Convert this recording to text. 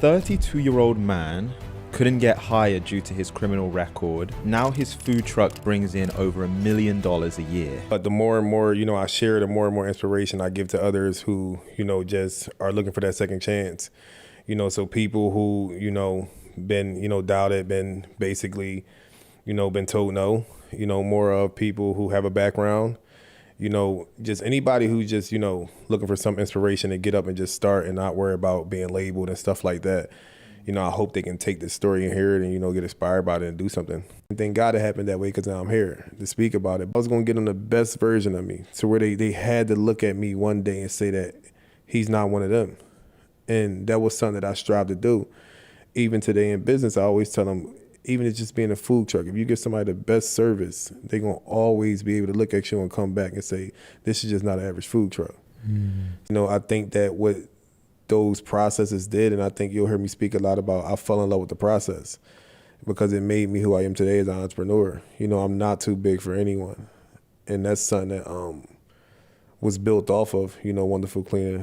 32-year-old man couldn't get hired due to his criminal record. Now his food truck brings in over $1 million a year. But the more and more, I share, the more and more inspiration I give to others who, just are looking for that second chance. So people who, been, doubted, been basically, been told no, more of people who have a background, just anybody who's just, looking for some inspiration to get up and just start and not worry about being labeled and stuff like that. I hope they can take this story and hear it and, get inspired by it and do something. And thank God it happened that way, because now I'm here to speak about it. I was going to get them the best version of me, to where they had to look at me one day and say that he's not one of them. And that was something that I strive to do. Even today in business, I always tell them, even it's just being a food truck, if you give somebody the best service, they're going to always be able to look at you and come back and say, this is just not an average food truck. I think that what those processes did, and I think you'll hear me speak a lot about, I fell in love with the process because it made me who I am today as an entrepreneur. I'm not too big for anyone. And that's something that was built off of, Wonderful Cleaner.